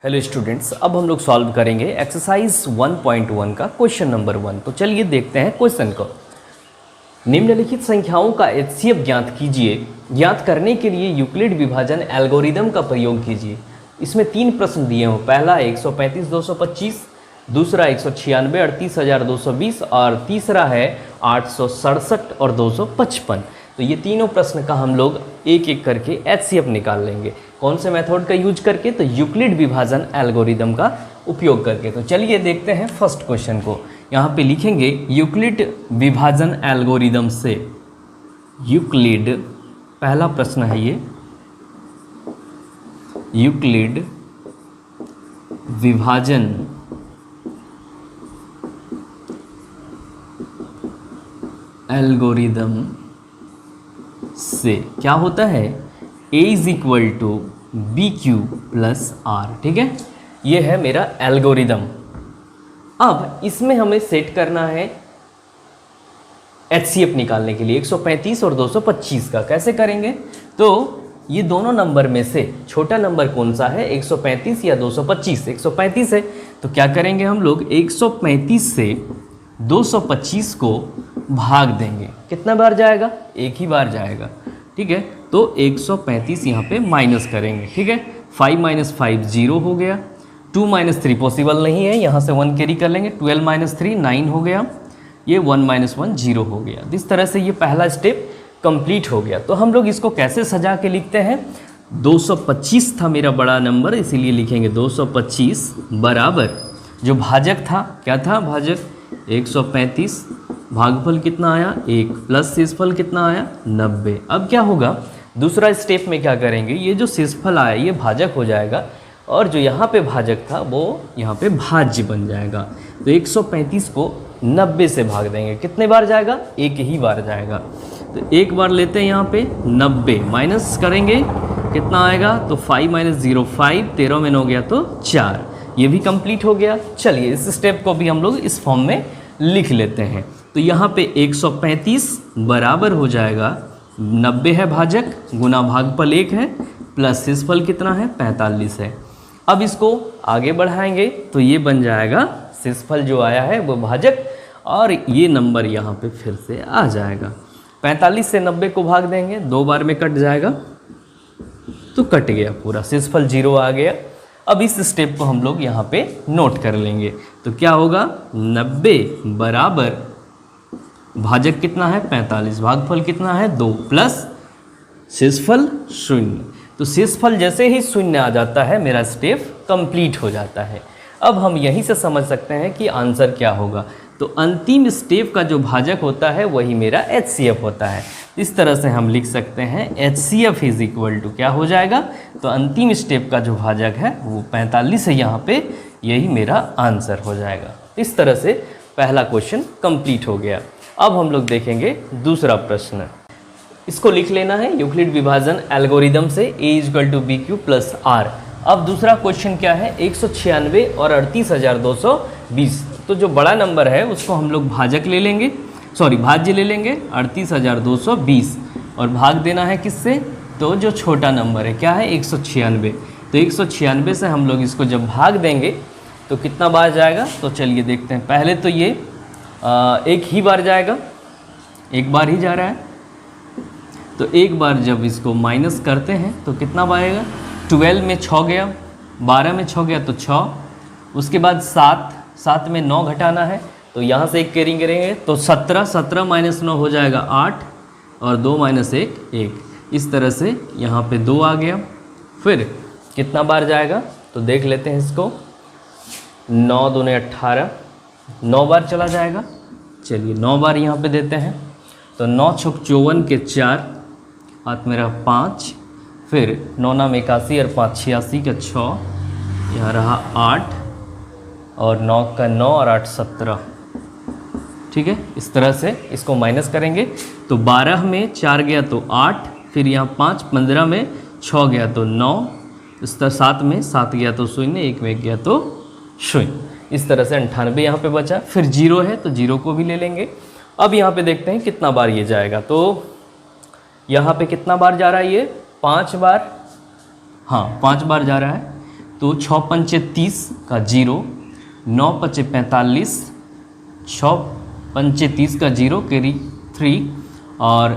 Hello students, अब हम लोग सॉल्व करेंगे एक्सरसाइज 1.1 का क्वेश्चन नंबर 1। तो चलिए देखते हैं क्वेश्चन को। निम्नलिखित संख्याओं का एचसीएफ ज्ञात कीजिए। ज्ञात करने के लिए यूक्लिड विभाजन एल्गोरिदम का प्रयोग कीजिए। इसमें 3 प्रश्न दिए हों। पहला 135 225, दूसरा 196 38,220 और तीसरा है 867 और 255। तो ये तीनों प्रश्न का हम लोग एक एक करके एचसीएफ निकाल लेंगे। कौन से मेथड का यूज करके? तो यूक्लिड विभाजन एल्गोरिदम का उपयोग करके। तो चलिए देखते हैं फर्स्ट क्वेश्चन को। यहाँ पे लिखेंगे यूक्लिड विभाजन एल्गोरिदम से। यूक्लिड, पहला प्रश्न है ये, यूक्लिड विभाजन एल्गोरिदम से क्या होता है? A is equal to B Q plus R. ठीक है, ये है मेरा एल्गोरिदम। अब इसमें हमें सेट करना है एचसीएफ निकालने के लिए 135 और 225 का। कैसे करेंगे? तो ये दोनों नंबर में से छोटा नंबर कौन सा है, 135 या 225? 135 है। तो क्या करेंगे हम लोग, 135 से 225 को भाग देंगे। कितना बार जाएगा? एक ही बार जाएगा। ठीक है, तो 135 यहाँ पे माइनस करेंगे। ठीक है, 5 - 5 0 हो गया। 2 - 3 पॉसिबल नहीं है, यहाँ से 1 कैरी कर लेंगे। 12 - 3 9 हो गया। ये 1 - 1 0 हो गया। इस तरह से ये पहला स्टेप कंप्लीट हो गया। तो हम लोग इसको कैसे सजा के लिखते हैं? 225 था मेरा बड़ा नंबर, इसीलिए लिखेंगे 225 बराबर जो भाजक था, क्या था भाजक? 135। भागफल कितना आया? 1 प्लस शेषफल कितना आया? 90। अब क्या होगा? दूसरा स्टेप में क्या करेंगे? ये जो शेषफल आया ये भाजक हो जाएगा और जो यहाँ पे भाजक था वो यहाँ पे भाज्य बन जाएगा। तो 135 को 90 से भाग देंगे। कितने बार जाएगा? एक ही बार जाएगा। तो एक बार लेते हैं यहाँ पे 90, माइनस करेंगे कितना आएगा? तो 5 - 0 5, 13 में 9 गया तो 4। ये भी कंप्लीट हो गया। चलिए इस स्टेप को भी हम लोग इस फॉर्म में लिख लेते हैं। तो यहाँ पे 135 बराबर हो जाएगा 90 है भाजक, गुना भागफल 1 है, प्लस शेषफल कितना है? 45 है। अब इसको आगे बढ़ाएंगे तो ये बन जाएगा, शेषफल जो आया है वो भाजक और ये नंबर यहाँ पे फिर से आ जाएगा। 45 से 90 को भाग देंगे, 2 बार में कट जाएगा तो कट गया पूरा, शेषफल 0 आ गया। अब इस स्टेप को हम लोग यहाँ पे नोट कर लेंगे। तो क्या होगा? 90 बराबर भाजक कितना है? 45, भागफल कितना है? 2 प्लस शेषफल 0। तो शेषफल जैसे ही 0 आ जाता है मेरा स्टेप कंप्लीट हो जाता है। अब हम यहीं से समझ सकते हैं कि आंसर क्या होगा। तो अंतिम स्टेप का जो भाजक होता है वही मेरा एचसीएफ होता है। इस तरह से हम लिख सकते हैं एचसीएफ इज इक्वल टू क्या हो जाएगा? तो अंतिम स्टेप का जो भाजक है वो 45 है यहाँ पे, यही मेरा आंसर हो जाएगा। इस तरह से पहला क्वेश्चन कंप्लीट हो गया। अब हम लोग देखेंगे दूसरा प्रश्न। इसको लिख लेना है यूक्लिड विभाजन एल्गोरिदम से A equal to B Q plus R. अब दूसरा क्वेश्चन क्या है? 196 और 38,220। तो जो बड़ा नंबर है उसको हम लोग भाजक ले लेंगे, सॉरी भाज्य ले लेंगे 38,220 और भाग देना है किससे? तो जो छोटा नंबर है क्या है? 196। तो 196 से हम लोग इसको जब भाग देंगे तो कितना बार जाएगा? तो चलिए देखते हैं। पहले तो ये एक ही बार जाएगा, एक बार ही जा रहा है। तो एक बार जब इसको माइनस करते हैं तो कितना बार आएगा? 12 में 6 गया, 12 में 6 गया तो 6। उसके बाद 7 में 9 घटाना है तो यहाँ से 1 कैरी करेंगे तो 17, 17 - 9 हो जाएगा 8 और 2 - 1 1। इस तरह से यहाँ पे 2 आ गया। फिर कितना बार जाएगा? तो देख लेते हैं इसको। 9 दूने 18, 9 बार चला जाएगा। चलिए 9 बार यहाँ पे देते हैं। तो 9 × 54 के 4, हाथ में रहा 5, फिर 9 - 81 और 5 = 86 का 6, यहाँ रहा 8 और 9 का 9 और 8 17। ठीक है, इस तरह से इसको माइनस करेंगे तो 12 में 4 गया तो 8, फिर यहाँ 5, 15 में 6 गया तो 9, इस तरह 7 में 7 गया तो 0, 1 में गया तो 0। इस तरह से 98 यहाँ पे बचा। फिर 0 है तो 0 को भी ले लेंगे। अब यहाँ पे देखते हैं कितना बार ये जाएगा। तो यहाँ पे कितना बार जा रहा है ये? 5 बार, हाँ 5 बार जा रहा है। तो तो 6 पंचे 30 का 0, 9 पंचे 45, 6 पंचे 30 का 0 कैरी 3, और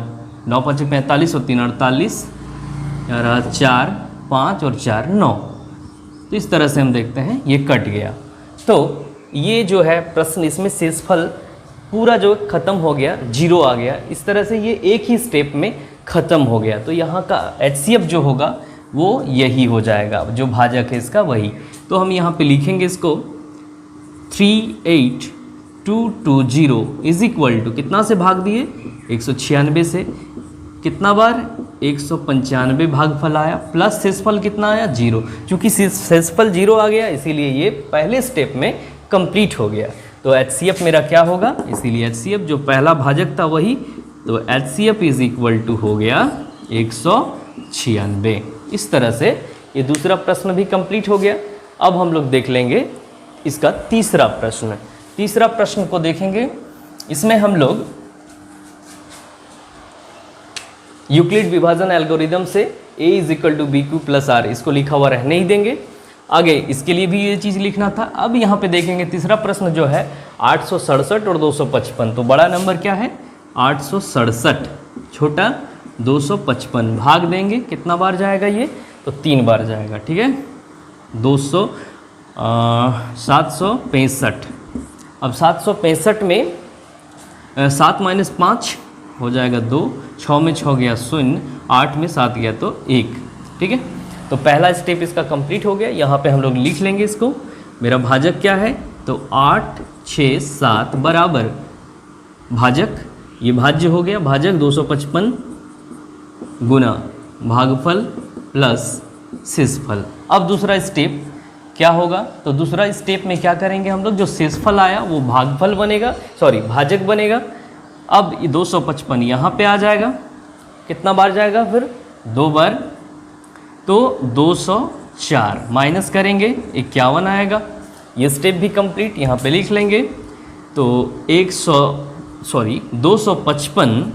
9 पंचे 45 और 3 48, 4 5 और 4 9। तो इस तरह से हम देखते हैं ये कट गया। तो ये जो है प्रश्न, इसमें शेषफल पूरा जो ख़त्म हो गया, 0 आ गया। इस तरह से ये एक ही स्टेप में ख़त्म हो गया। तो यहाँ का HCF जो होगा वो यही हो जाएगा, जो भाजक है इसका वही। तो हम यहाँ पे लिखेंगे इसको 38220 इज इक्वल टू कितना से भाग दिए, 196 से। कितना बार, 195 भागफल आया, प्लस शेषफल कितना आया, 0। चूँकि शेषफल 0 आ गया इसीलिए ये पहले स्टेप में कंप्लीट हो गया। तो HCF मेरा क्या होगा, इसीलिए HCF जो पहला भाजक था वही, तो HCF इज इक्वल टू हो गया 196। इस तरह से ये दूसरा प्रश्न भी कंप्लीट हो गया। अब हम लोग देख लेंगे इसका तीसरा प्रश्न। तीसरा प्रश्न को देखेंगे, इसमें हम लोग यूक्लिड विभाजन एल्गोरिदम से A is equal to BQ plus R इसको लिखा हुआ रहने ही देंगे। आगे इसके लिए भी ये चीज़ लिखना था। अब यहाँ पे देखेंगे तीसरा प्रश्न जो है 867 और 255। तो बड़ा नंबर क्या है, 867, छोटा 255, भाग देंगे, कितना बार जाएगा ये, तो 3 बार जाएगा, ठीक है। 765। अब 765 में 7 माइनस 5 हो जाएगा 2, 6 में 6 गया 0, 8 में 7 गया तो 1, ठीक है। तो पहला स्टेप इसका कंप्लीट हो गया। यहाँ पे हम लोग लिख लेंगे इसको, मेरा भाजक क्या है, तो 8 6 7 बराबर भाजक, ये भाज्य हो गया, भाजक 255 गुना भागफल प्लस शेषफल। अब दूसरा स्टेप क्या होगा, तो दूसरा स्टेप में क्या करेंगे हम लोग, जो शेषफल आया वो भागफल बनेगा, सॉरी भाजक बनेगा। अब 255 यहाँ पे आ जाएगा, कितना बार जाएगा फिर, 2 बार, तो 204 माइनस करेंगे 51 आएगा। ये स्टेप भी कंप्लीट, यहाँ पे लिख लेंगे। तो 255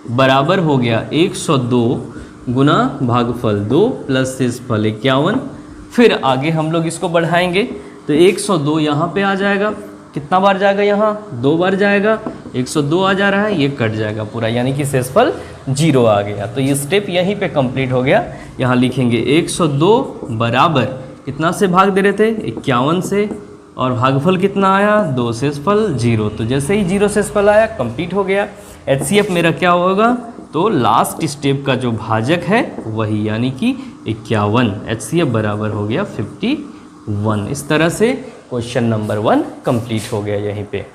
बराबर हो गया 102 गुना भागफल 2 प्लस शेषफल 51। फिर आगे हम लोग इसको बढ़ाएंगे, तो 102 यहाँ पे आ जाएगा, कितना बार जाएगा, यहाँ 2 बार जाएगा, 102 आ जा रहा है, ये कट जाएगा पूरा, यानी कि शेषफल 0 आ गया। तो ये स्टेप यहीं पे कंप्लीट हो गया। यहाँ लिखेंगे 102 बराबर कितना से भाग दे रहे थे, 51 से, और भागफल कितना आया, 2, शेषफल 0। तो जैसे ही 0 शेषफल आया कंप्लीट हो गया। HCF मेरा क्या होगा, तो लास्ट स्टेप का जो भाजक है वही, यानी कि 51। HCF बराबर हो गया 51। इस तरह से क्वेश्चन नंबर 1 कंप्लीट हो गया यहीं पे।